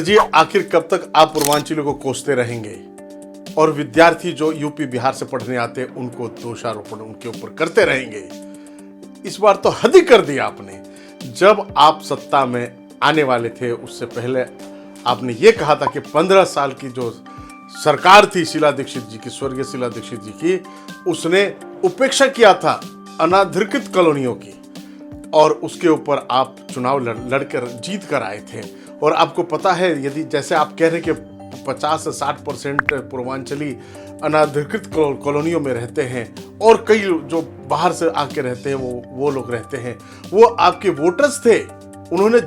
जी आखिर कब तक आप पूर्वांचलियों को कोसते रहेंगे और विद्यार्थी जो यूपी बिहार से पढ़ने आते हैं उनको दोषारोपण उनके ऊपर करते रहेंगे। इस बार तो हद ही कर दिया आपने। जब आप सत्ता में आने वाले थे उससे पहले आपने ये कहा था कि 15 साल की जो सरकार थी शीला दीक्षित जी की, स्वर्गीय शीला दीक्षित जी की, उसने उपेक्षा किया था अनाधिकृत कॉलोनियों की और उसके ऊपर आप चुनाव लड़कर जीत कर आए थे। और आपको पता है, यदि जैसे आप कह रहे हैं कि 50 से 60% पूर्वांचली अनाधिकृत कॉलोनियों में रहते हैं और कई जो बाहर से आके रहते हैं वो लोग रहते हैं, वो आपके वोटर्स थे, उन्होंने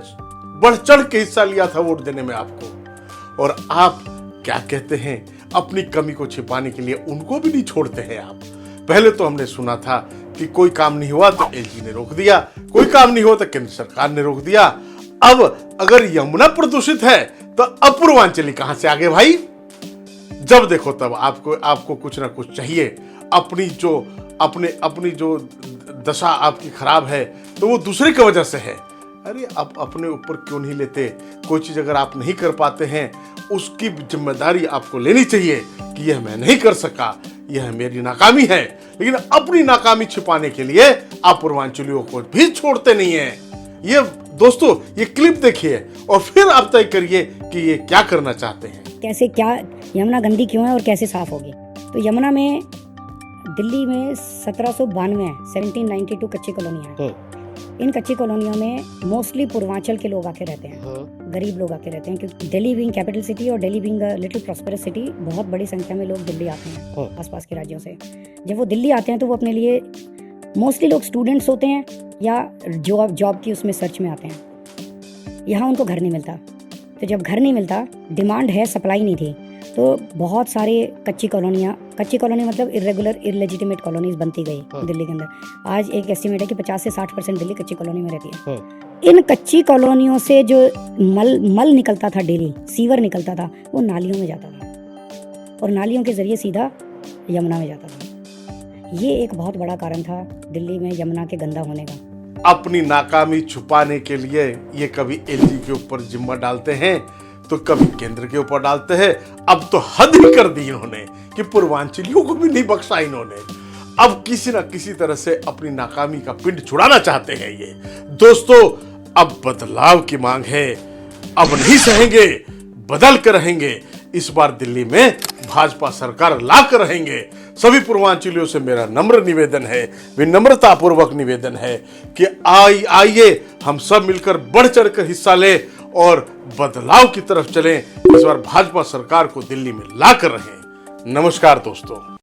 बढ़ चढ़ के हिस्सा लिया था वोट देने में आपको। और आप क्या कहते हैं, अपनी कमी को छिपाने के लिए उनको भी नहीं छोड़ते हैं आप। पहले तो हमने सुना था कि कोई काम नहीं हुआ तो एलजी ने रोक दिया, कोई काम नहीं हुआ तो केंद्र सरकार ने रोक दिया। अब अगर यमुना प्रदूषित है तो अपूर्वांचली कहां से आगे भाई? जब देखो तब आपको कुछ ना कुछ चाहिए। अपनी जो दशा आपकी खराब है तो वो दूसरे की वजह से है। अरे आप अपने ऊपर क्यों नहीं लेते? कोई चीज अगर आप नहीं कर पाते हैं उसकी जिम्मेदारी आपको लेनी चाहिए कि यह मैं नहीं कर सका, यह मेरी नाकामी है। लेकिन अपनी नाकामी छिपाने के लिए आप पूर्वांचलियों को भी छोड़ते नहीं है। ये दोस्तों, ये क्लिप देखिए और फिर आप तय करिए कि ये क्या करना चाहते हैं। कैसे, क्या यमुना गंदी क्यों है और कैसे साफ होगी? तो यमुना में दिल्ली में 1792 है, 1792 कच्ची कॉलोनियां हैं। इन कच्ची कॉलोनियों में मोस्टली पूर्वांचल के लोग आके रहते हैं, गरीब लोग आके रहते हैं, क्योंकि दिल्ली बीइंग कैपिटल सिटी और Delhi being little prosperous city, बहुत बड़ी संख्या में लोग दिल्ली आते हैं आसपास के राज्यों से। जब वो दिल्ली आते हैं तो वो अपने लिए, मोस्टली लोग स्टूडेंट्स होते हैं या जॉब की उसमें सर्च में आते हैं। यहाँ उनको घर नहीं मिलता, तो जब घर नहीं मिलता, डिमांड है, सप्लाई नहीं थी, तो बहुत सारे कच्ची कॉलोनी मतलब इरेगुलर इलेजिटिमेट कॉलोनीज बनती गई दिल्ली के अंदर। आज एक एस्टिमेट है कि 50 से 60% दिल्ली कच्ची कॉलोनी में रहती है। इन कच्ची कॉलोनियों से जो मल निकलता था, डेली सीवर निकलता था, वो नालियों में जाता था और नालियों के जरिए सीधा यमुना में जाता था। ये एक बहुत बड़ा कारण था दिल्ली में यमुना के गंदा होने का। अपनी नाकामी छुपाने के लिए ये कभी एलजी के ऊपर जिम्मा डालते हैं तो कभी केंद्र के ऊपर डालते हैं। अब तो हद ही कर दी इन्होंने कि पूर्वांचलियों को भी नहीं बख्शा इन्होंने। अब किसी ना किसी तरह से अपनी नाकामी का पिंड छुड़ाना चाहते हैं ये। दोस्तों, अब बदलाव की मांग है। अब नहीं सहेंगे, बदल कर रहेंगे। इस बार दिल्ली में भाजपा सरकार ला कर रहेंगे। सभी पूर्वांचलियों से मेरा नम्र निवेदन है, विनम्रता पूर्वक निवेदन है कि आइए हम सब मिलकर बढ़ चढ़ कर हिस्सा लें और बदलाव की तरफ चलें। इस बार भाजपा सरकार को दिल्ली में ला कर रहें। नमस्कार दोस्तों।